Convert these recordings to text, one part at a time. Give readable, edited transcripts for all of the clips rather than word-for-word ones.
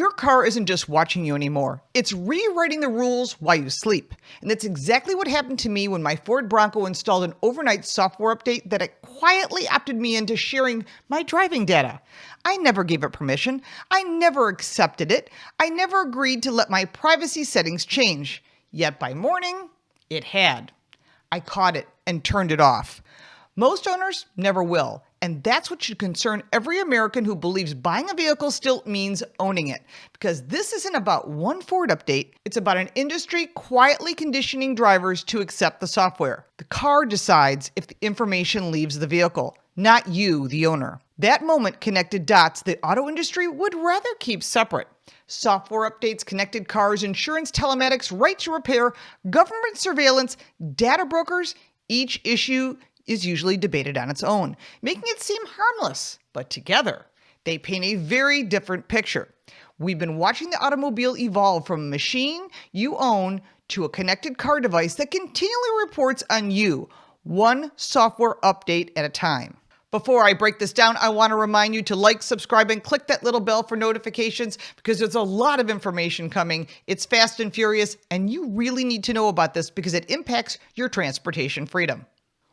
Your car isn't just watching you anymore. It's rewriting the rules while you sleep. And that's exactly what happened to me when my Ford Bronco installed an overnight software update that it quietly opted me into sharing my driving data. I never gave it permission. I never accepted it. I never agreed to let my privacy settings change. Yet by morning, it had. I caught it and turned it off. Most owners never will. And that's what should concern every American who believes buying a vehicle still means owning it. Because this isn't about one Ford update. It's about an industry quietly conditioning drivers to accept the software. The car decides if the information leaves the vehicle, not you, the owner. That moment connected dots the auto industry would rather keep separate. Software updates, connected cars, insurance, telematics, right to repair, government surveillance, data brokers, each issue is usually debated on its own, making it seem harmless. But together, they paint a very different picture. We've been watching the automobile evolve from a machine you own to a connected car device that continually reports on you, one software update at a time. Before I break this down, I want to remind you to like, subscribe, and click that little bell for notifications because there's a lot of information coming. It's fast and furious, and you really need to know about this because it impacts your transportation freedom.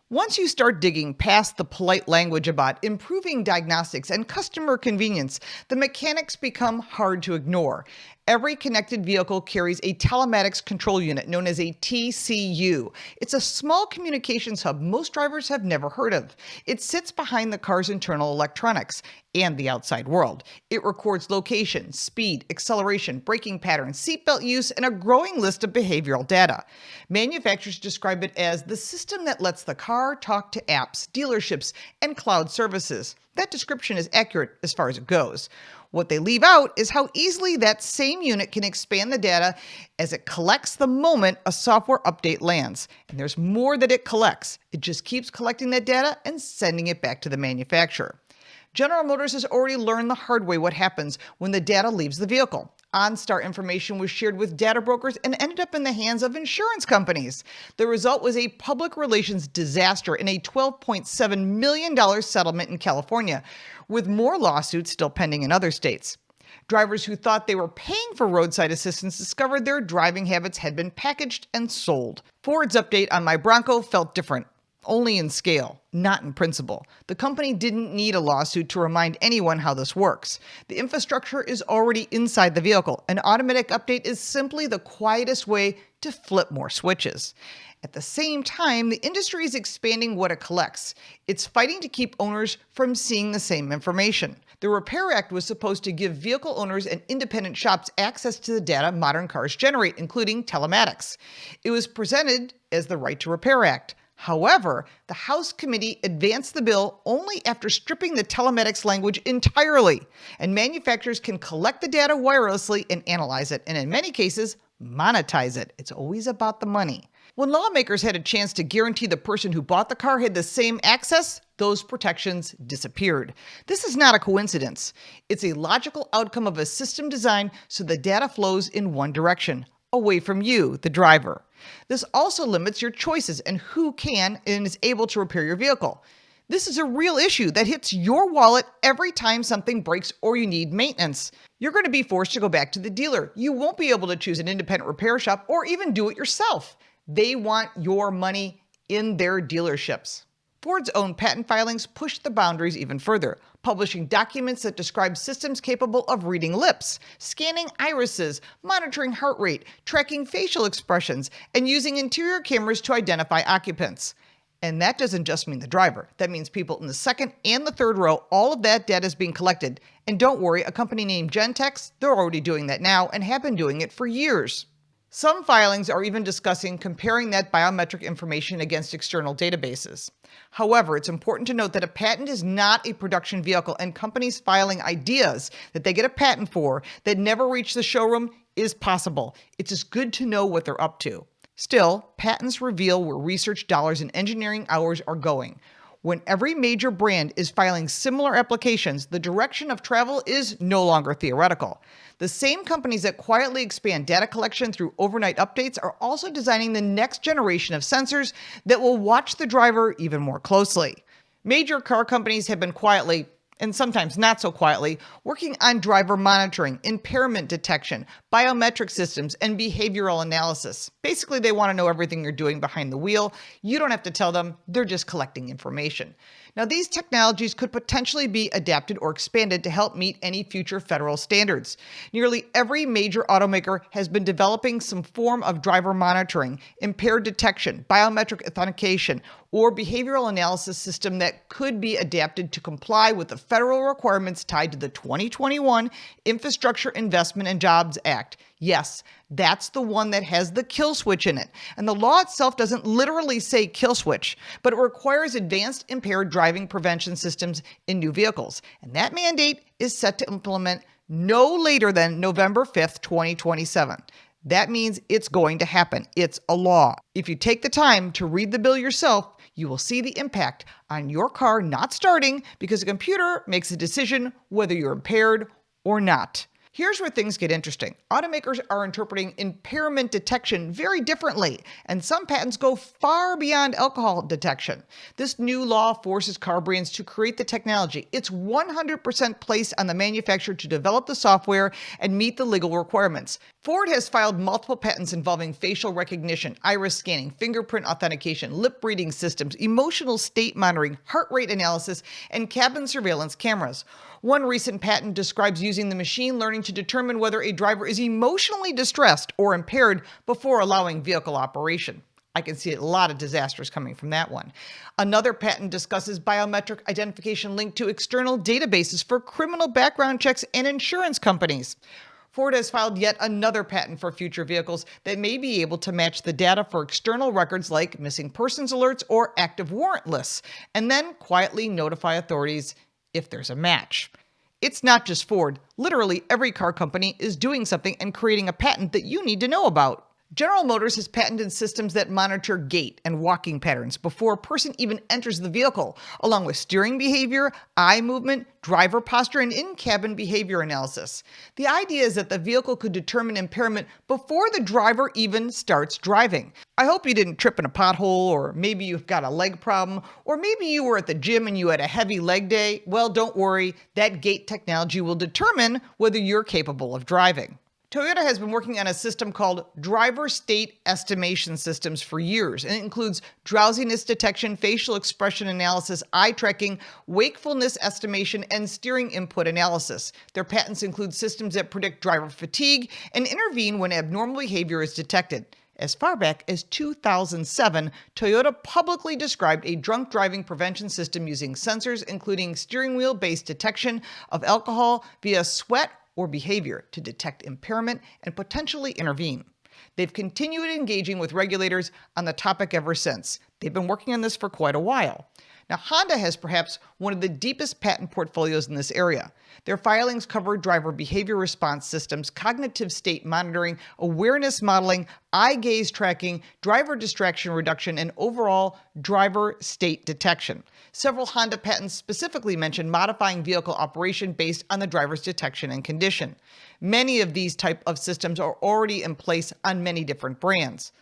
Once you start digging past the polite language about improving diagnostics and customer convenience, the mechanics become hard to ignore. Every connected vehicle carries a telematics control unit known as a TCU. It's a small communications hub most drivers have never heard of. It sits behind the car's internal electronics and the outside world. It records location, speed, acceleration, braking patterns, seatbelt use, and a growing list of behavioral data. Manufacturers describe it as the system that lets the car talk to apps, dealerships, and cloud services. That description is accurate as far as it goes. What they leave out is how easily that same unit can expand the data as it collects the moment a software update lands. And there's more that it collects. It just keeps collecting that data and sending it back to the manufacturer. General Motors has already learned the hard way what happens when the data leaves the vehicle. OnStar information was shared with data brokers and ended up in the hands of insurance companies. The result was a public relations disaster and a $12.7 million settlement in California, with more lawsuits still pending in other states. Drivers who thought they were paying for roadside assistance discovered their driving habits had been packaged and sold. Ford's update on my Bronco felt different. Only in scale, not in principle. The company didn't need a lawsuit to remind anyone how this works. The infrastructure is already inside the vehicle. An automatic update is simply the quietest way to flip more switches. At the same time, the industry is expanding what it collects. It's fighting to keep owners from seeing the same information. The Repair Act was supposed to give vehicle owners and independent shops access to the data modern cars generate, including telematics. It was presented as the Right to Repair Act. However, the House committee advanced the bill only after stripping the telematics language entirely, and manufacturers can collect the data wirelessly and analyze it, and in many cases, monetize it. It's always about the money. When lawmakers had a chance to guarantee the person who bought the car had the same access, those protections disappeared. This is not a coincidence. It's a logical outcome of a system design so the data flows in one direction, away from you, the driver. This also limits your choices and who can and is able to repair your vehicle. This is a real issue that hits your wallet every time something breaks or you need maintenance. You're going to be forced to go back to the dealer. You won't be able to choose an independent repair shop or even do it yourself. They want your money in their dealerships. Ford's own patent filings pushed the boundaries even further, publishing documents that describe systems capable of reading lips, scanning irises, monitoring heart rate, tracking facial expressions, and using interior cameras to identify occupants. And that doesn't just mean the driver. That means people in the second and the third row. All of that data is being collected. And don't worry, a company named Gentex, they're already doing that now and have been doing it for years. Some filings are even discussing comparing that biometric information against external databases. However, it's important to note that a patent is not a production vehicle, and companies filing ideas that they get a patent for that never reach the showroom is possible. It's just good to know what they're up to. Still, patents reveal where research dollars and engineering hours are going. When every major brand is filing similar applications, the direction of travel is no longer theoretical. The same companies that quietly expand data collection through overnight updates are also designing the next generation of sensors that will watch the driver even more closely. Major car companies have been quietly and sometimes not so quietly, working on driver monitoring, impairment detection, biometric systems, and behavioral analysis. Basically, they want to know everything you're doing behind the wheel. You don't have to tell them, they're just collecting information. Now, these technologies could potentially be adapted or expanded to help meet any future federal standards. Nearly every major automaker has been developing some form of driver monitoring, impaired detection, biometric authentication, or behavioral analysis system that could be adapted to comply with the federal requirements tied to the 2021 Infrastructure Investment and Jobs Act. Yes, that's the one that has the kill switch in it. And the law itself doesn't literally say kill switch, but it requires advanced impaired driving prevention systems in new vehicles. And that mandate is set to implement no later than November 5th, 2027. That means it's going to happen. It's a law. If you take the time to read the bill yourself, you will see the impact on your car not starting because a computer makes a decision whether you're impaired or not. Here's where things get interesting. Automakers are interpreting impairment detection very differently, and some patents go far beyond alcohol detection. This new law forces car brands to create the technology. It's 100% placed on the manufacturer to develop the software and meet the legal requirements. Ford has filed multiple patents involving facial recognition, iris scanning, fingerprint authentication, lip reading systems, emotional state monitoring, heart rate analysis, and cabin surveillance cameras. One recent patent describes using the machine learning to determine whether a driver is emotionally distressed or impaired before allowing vehicle operation. I can see a lot of disasters coming from that one. Another patent discusses biometric identification linked to external databases for criminal background checks and insurance companies. Ford has filed yet another patent for future vehicles that may be able to match the data for external records like missing persons alerts or active warrant lists, and then quietly notify authorities if there's a match. It's not just Ford. Literally every car company is doing something and creating a patent that you need to know about. General Motors has patented systems that monitor gait and walking patterns before a person even enters the vehicle, along with steering behavior, eye movement, driver posture, and in-cabin behavior analysis. The idea is that the vehicle could determine impairment before the driver even starts driving. I hope you didn't trip in a pothole, or maybe you've got a leg problem, or maybe you were at the gym and you had a heavy leg day. Well, don't worry, that gait technology will determine whether you're capable of driving. Toyota has been working on a system called Driver State Estimation Systems for years, and it includes drowsiness detection, facial expression analysis, eye tracking, wakefulness estimation, and steering input analysis. Their patents include systems that predict driver fatigue and intervene when abnormal behavior is detected. As far back as 2007, Toyota publicly described a drunk driving prevention system using sensors, including steering wheel-based detection of alcohol via sweat or behavior to detect impairment and potentially intervene. They've continued engaging with regulators on the topic ever since. They've been working on this for quite a while. Now, Honda has perhaps one of the deepest patent portfolios in this area. Their filings cover driver behavior response systems, cognitive state monitoring, awareness modeling, eye gaze tracking, driver distraction reduction, and overall driver state detection. Several Honda patents specifically mention modifying vehicle operation based on the driver's detection and condition. Many of these type of systems are already in place on many different brands.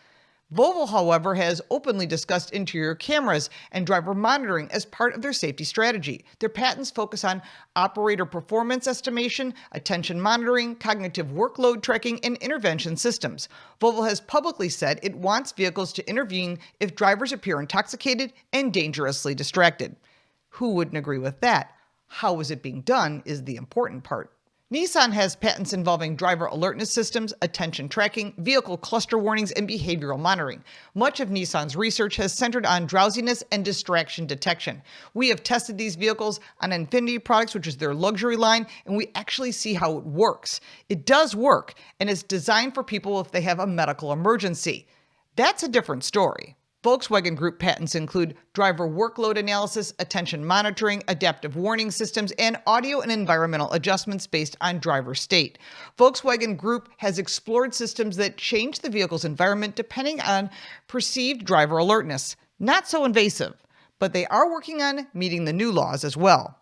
Volvo, however, has openly discussed interior cameras and driver monitoring as part of their safety strategy. Their patents focus on operator performance estimation, attention monitoring, cognitive workload tracking, and intervention systems. Volvo has publicly said it wants vehicles to intervene if drivers appear intoxicated and dangerously distracted. Who wouldn't agree with that? How is it being done is the important part. Nissan has patents involving driver alertness systems, attention tracking, vehicle cluster warnings, and behavioral monitoring. Much of Nissan's research has centered on drowsiness and distraction detection. We have tested these vehicles on Infiniti products, which is their luxury line, and we actually see how it works. It does work, and it's designed for people if they have a medical emergency. That's a different story. Volkswagen Group patents include driver workload analysis, attention monitoring, adaptive warning systems, and audio and environmental adjustments based on driver state. Volkswagen Group has explored systems that change the vehicle's environment depending on perceived driver alertness. Not so invasive, but they are working on meeting the new laws as well.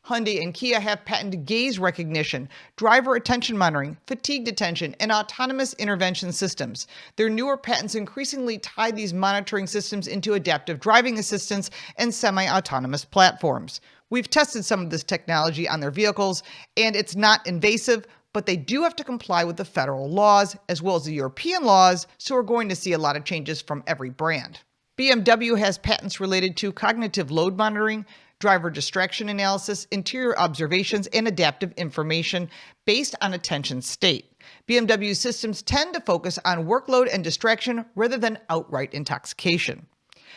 Hyundai and Kia have patented gaze recognition, driver attention monitoring, fatigue detection, and autonomous intervention systems. Their newer patents increasingly tie these monitoring systems into adaptive driving assistance and semi-autonomous platforms. We've tested some of this technology on their vehicles, and it's not invasive, but they do have to comply with the federal laws as well as the European laws, so we're going to see a lot of changes from every brand. BMW has patents related to cognitive load monitoring, driver distraction analysis, interior observations, and adaptive information based on attention state. BMW systems tend to focus on workload and distraction rather than outright intoxication.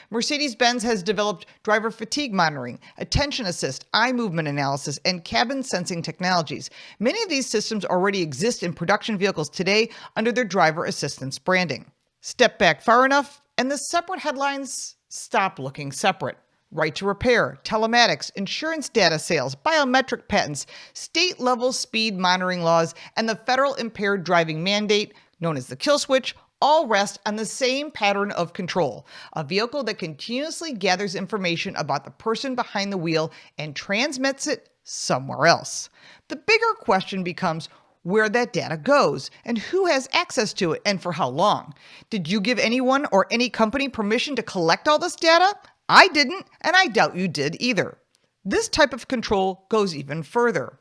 Mercedes-Benz has developed driver fatigue monitoring, attention assist, eye movement analysis, and cabin sensing technologies. Many of these systems already exist in production vehicles today under their driver assistance branding. Step back far enough, and the separate headlines stop looking separate. Right to repair, telematics, insurance data sales, biometric patents, state-level speed monitoring laws, and the federal impaired driving mandate, known as the kill switch, all rest on the same pattern of control, a vehicle that continuously gathers information about the person behind the wheel and transmits it somewhere else. The bigger question becomes where that data goes and who has access to it and for how long. Did you give anyone or any company permission to collect all this data? I didn't, and I doubt you did either. This type of control goes even further.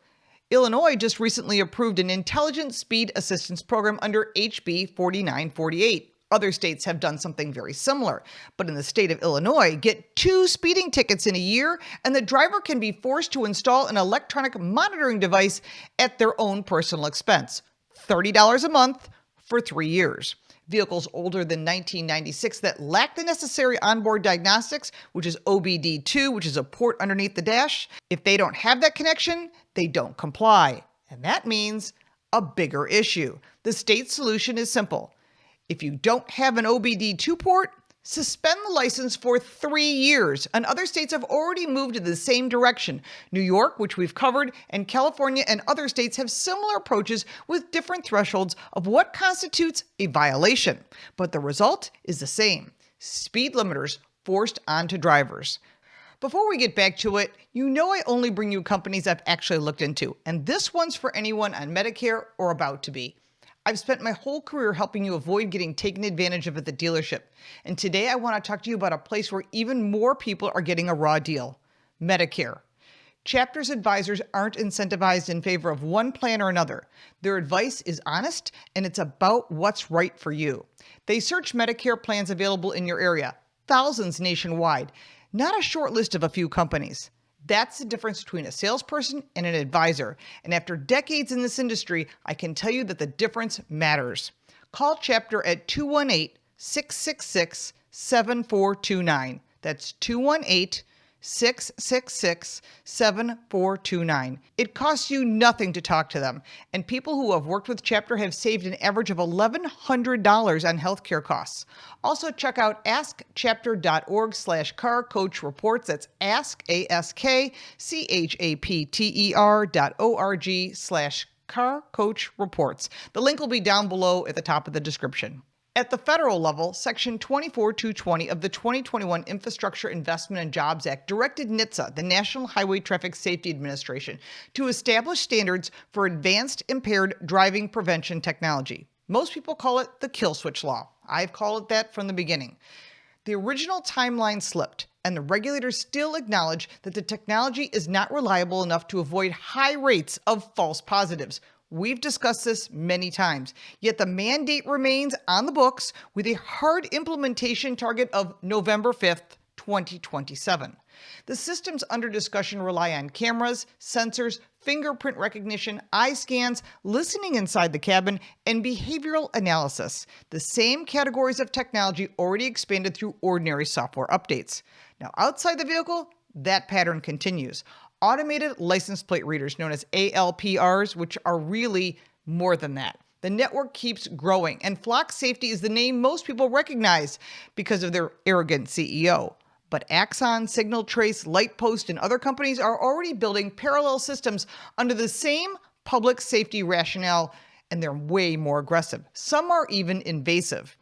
Illinois just recently approved an intelligent speed assistance program under HB 4948. Other states have done something very similar. But in the state of Illinois, get 2 speeding tickets in a year, and the driver can be forced to install an electronic monitoring device at their own personal expense. $30 a month for 3 years. Vehicles older than 1996 that lack the necessary onboard diagnostics, which is OBD2, which is a port underneath the dash, if they don't have that connection, they don't comply. And that means a bigger issue. The state solution is simple. If you don't have an OBD2 port, suspend the license for 3 years. And other states have already moved in the same direction. New York, which we've covered, and California and other states have similar approaches with different thresholds of what constitutes a violation. But the result is the same. Speed limiters forced onto drivers. Before we get back to it, you know I only bring you companies I've actually looked into, and this one's for anyone on Medicare or about to be. I've spent my whole career helping you avoid getting taken advantage of at the dealership, and today I want to talk to you about a place where even more people are getting a raw deal: Medicare. Chapters advisors aren't incentivized in favor of one plan or another. Their advice is honest, and it's about what's right for you. They search Medicare plans available in your area, thousands nationwide, not a short list of a few companies. That's the difference between a salesperson and an advisor. And after decades in this industry, I can tell you that the difference matters. Call Chapter at 218-666-7429. That's 218-666-7429. It costs you nothing to talk to them. And people who have worked with Chapter have saved an average of $1,100 on healthcare costs. Also, check out askchapter.org/carcoachreports. That's askchapter.org/carcoachreports. The link will be down below at the top of the description. At the federal level, Section 24220 of the 2021 Infrastructure Investment and Jobs Act directed NHTSA, the National Highway Traffic Safety Administration, to establish standards for advanced impaired driving prevention technology. Most people call it the kill switch law. I've called it that from the beginning. The original timeline slipped, and the regulators still acknowledge that the technology is not reliable enough to avoid high rates of false positives. We've discussed this many times, yet the mandate remains on the books with a hard implementation target of November 5th, 2027. The systems under discussion rely on cameras, sensors, fingerprint recognition, eye scans, listening inside the cabin, and behavioral analysis, the same categories of technology already expanded through ordinary software updates. Now, outside the vehicle, that pattern continues. Automated license plate readers, known as ALPRs, which are really more than that. The network keeps growing, and Flock Safety is the name most people recognize because of their arrogant CEO. But Axon, Signal Trace, Lightpost, and other companies are already building parallel systems under the same public safety rationale, and they're way more aggressive. Some are even invasive.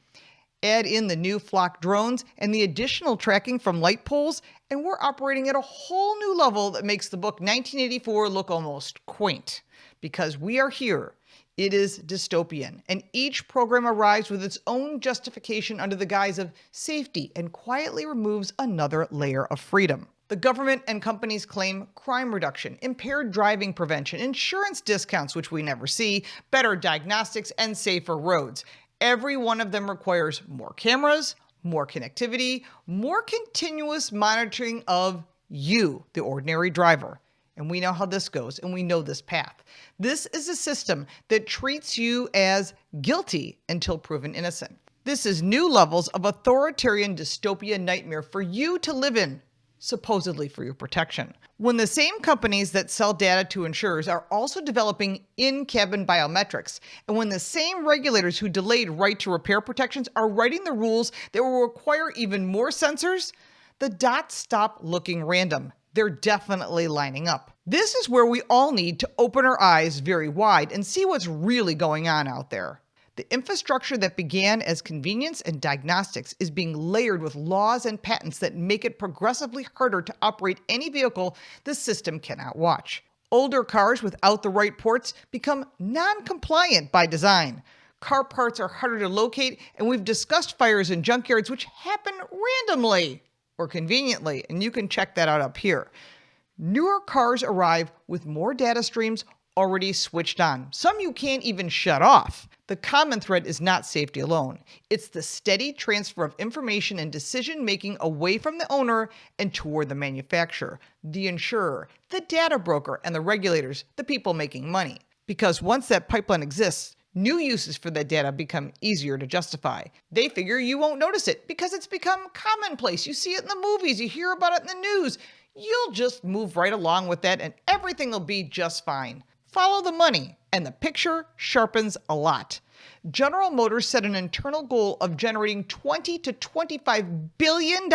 Add in the new Flock drones and the additional tracking from light poles, and we're operating at a whole new level that makes the book 1984 look almost quaint. Because we are here, it is dystopian, and each program arrives with its own justification under the guise of safety and quietly removes another layer of freedom. The government and companies claim crime reduction, impaired driving prevention, insurance discounts, which we never see, better diagnostics, and safer roads. Every one of them requires more cameras, more connectivity, more continuous monitoring of you, the ordinary driver. And we know how this goes, and we know this path. This is a system that treats you as guilty until proven innocent. This is new levels of authoritarian dystopia nightmare for you to live in, supposedly for your protection. When the same companies that sell data to insurers are also developing in-cabin biometrics, and when the same regulators who delayed right to repair protections are writing the rules that will require even more sensors, the dots stop looking random. They're definitely lining up. This is where we all need to open our eyes very wide and see what's really going on out there. The infrastructure that began as convenience and diagnostics is being layered with laws and patents that make it progressively harder to operate any vehicle the system cannot watch. Older cars without the right ports become non-compliant by design. Car parts are harder to locate, and we've discussed fires in junkyards which happen randomly or conveniently, and you can check that out up here. Newer cars arrive with more data streams already switched on. Some you can't even shut off. The common thread is not safety alone. It's the steady transfer of information and decision-making away from the owner and toward the manufacturer, the insurer, the data broker, and the regulators, the people making money. Because once that pipeline exists, new uses for that data become easier to justify. They figure you won't notice it because it's become commonplace. You see it in the movies, you hear about it in the news. You'll just move right along with that and everything will be just fine. Follow the money, and the picture sharpens a lot. General Motors set an internal goal of generating $20 to $25 billion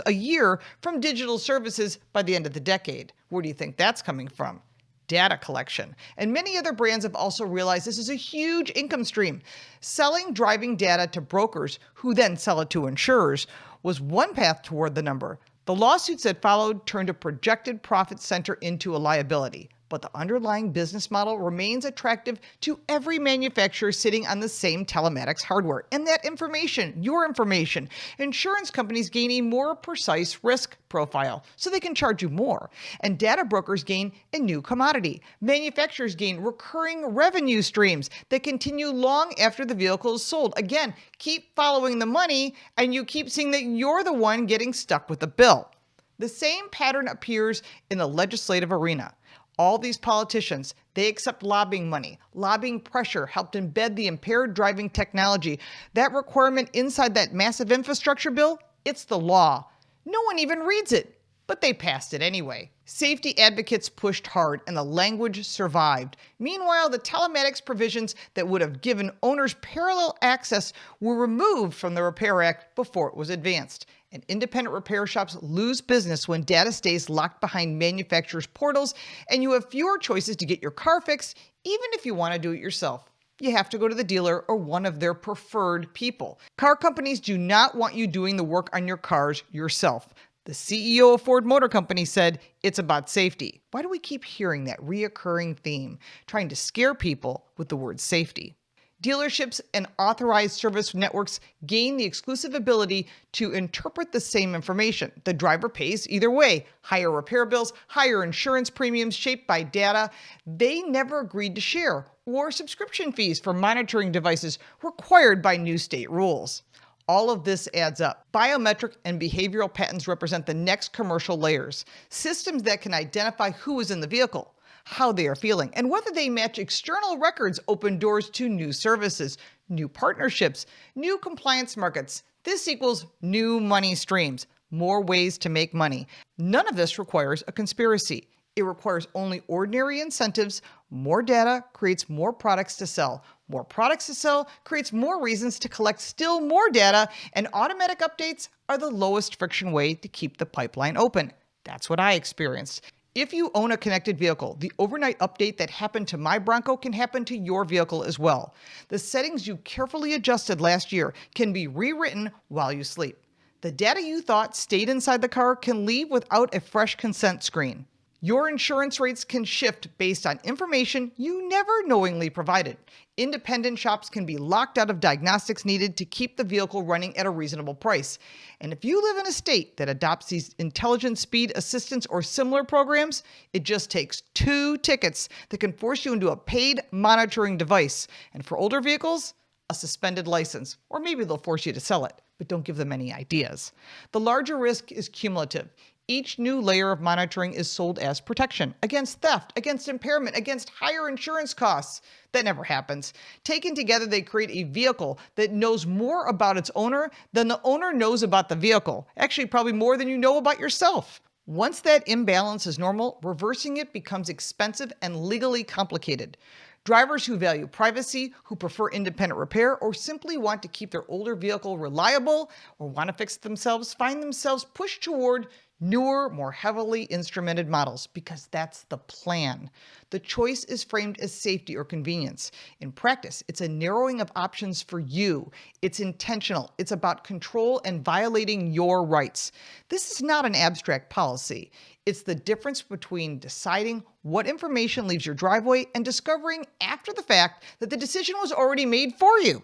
a year from digital services by the end of the decade. Where do you think that's coming from? Data collection. And many other brands have also realized this is a huge income stream. Selling driving data to brokers who then sell it to insurers was one path toward the number. The lawsuits that followed turned a projected profit center into a liability. But the underlying business model remains attractive to every manufacturer sitting on the same telematics hardware. And that information, your information, insurance companies gain a more precise risk profile, so they can charge you more. And data brokers gain a new commodity. Manufacturers gain recurring revenue streams that continue long after the vehicle is sold. Again, keep following the money, and you keep seeing that you're the one getting stuck with the bill. The same pattern appears in the legislative arena. All these politicians, they accept lobbying money. Lobbying pressure helped embed the impaired driving technology. That requirement inside that massive infrastructure bill, it's the law. No one even reads it, but they passed it anyway. Safety advocates pushed hard and the language survived. Meanwhile, the telematics provisions that would have given owners parallel access were removed from the Repair Act before it was advanced. And independent repair shops lose business when data stays locked behind manufacturers' portals and you have fewer choices to get your car fixed, even if you want to do it yourself. You have to go to the dealer or one of their preferred people. Car companies do not want you doing the work on your cars yourself. The CEO of Ford Motor Company said, it's about safety. Why do we keep hearing that reoccurring theme, trying to scare people with the word safety? Dealerships and authorized service networks gain the exclusive ability to interpret the same information. The driver pays either way. Higher repair bills, higher insurance premiums shaped by data they never agreed to share, or subscription fees for monitoring devices required by new state rules. All of this adds up. Biometric and behavioral patterns represent the next commercial layers. Systems that can identify who is in the vehicle, how they are feeling, and whether they match external records open doors to new services, new partnerships, new compliance markets. This equals new money streams, more ways to make money. None of this requires a conspiracy. It requires only ordinary incentives. More data creates more products to sell. More products to sell creates more reasons to collect still more data, and automatic updates are the lowest friction way to keep the pipeline open. That's what I experienced. If you own a connected vehicle, the overnight update that happened to my Bronco can happen to your vehicle as well. The settings you carefully adjusted last year can be rewritten while you sleep. The data you thought stayed inside the car can leave without a fresh consent screen. Your insurance rates can shift based on information you never knowingly provided. Independent shops can be locked out of diagnostics needed to keep the vehicle running at a reasonable price. And if you live in a state that adopts these intelligent speed assistance or similar programs, it just takes 2 tickets that can force you into a paid monitoring device. And for older vehicles, a suspended license, or maybe they'll force you to sell it, but don't give them any ideas. The larger risk is cumulative. Each new layer of monitoring is sold as protection against theft, against impairment, against higher insurance costs. That never happens. Taken together, they create a vehicle that knows more about its owner than the owner knows about the vehicle. Actually, probably more than you know about yourself. Once that imbalance is normal, reversing it becomes expensive and legally complicated. Drivers who value privacy, who prefer independent repair, or simply want to keep their older vehicle reliable or want to fix it themselves find themselves pushed toward newer, more heavily instrumented models because that's the plan. The choice is framed as safety or convenience. In practice, it's a narrowing of options for you. It's intentional. It's about control and violating your rights. This is not an abstract policy. It's the difference between deciding what information leaves your driveway and discovering after the fact that the decision was already made for you.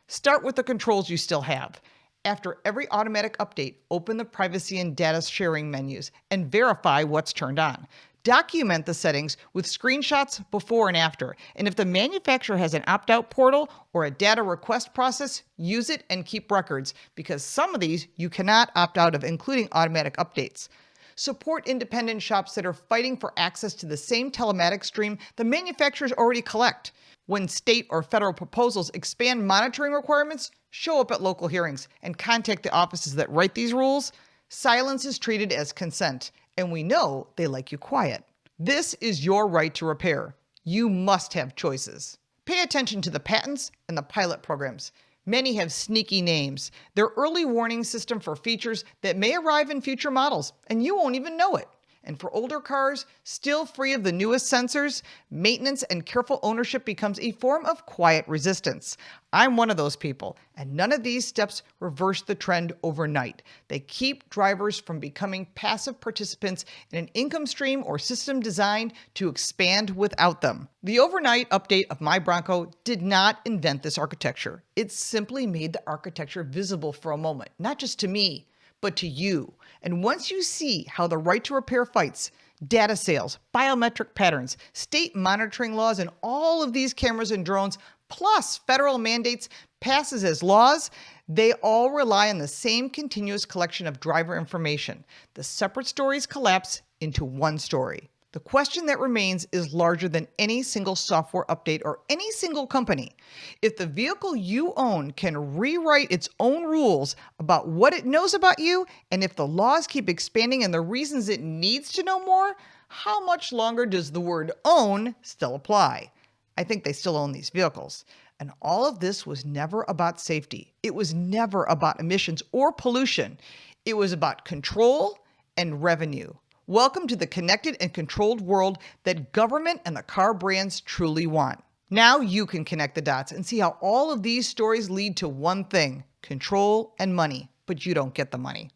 Start with the controls you still have. After every automatic update, open the privacy and data sharing menus and verify what's turned on. Document the settings with screenshots before and after. And if the manufacturer has an opt-out portal or a data request process, use it and keep records because some of these you cannot opt out of, including automatic updates. Support independent shops that are fighting for access to the same telematics stream the manufacturers already collect. When state or federal proposals expand monitoring requirements, show up at local hearings and contact the offices that write these rules. Silence is treated as consent, and we know they like you quiet. This is your right to repair. You must have choices. Pay attention to the patents and the pilot programs. Many have sneaky names. They're early warning system for features that may arrive in future models, and you won't even know it. And for older cars, still free of the newest sensors, maintenance and careful ownership becomes a form of quiet resistance. I'm one of those people, and none of these steps reverse the trend overnight. They keep drivers from becoming passive participants in an income stream or system designed to expand without them. The overnight update of My Bronco did not invent this architecture. It simply made the architecture visible for a moment, not just to me, but to you. And once you see how the right to repair fights, data sales, biometric patterns, state monitoring laws, and all of these cameras and drones, plus federal mandates, passes as laws, they all rely on the same continuous collection of driver information. The separate stories collapse into one story. The question that remains is larger than any single software update or any single company. If the vehicle you own can rewrite its own rules about what it knows about you, and if the laws keep expanding and the reasons it needs to know more, how much longer does the word own still apply? I think they still own these vehicles. And all of this was never about safety. It was never about emissions or pollution. It was about control and revenue. Welcome to the connected and controlled world that government and the car brands truly want. Now you can connect the dots and see how all of these stories lead to one thing: control and money, but you don't get the money.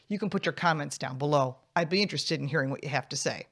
You can put your comments down below. I'd be interested in hearing what you have to say.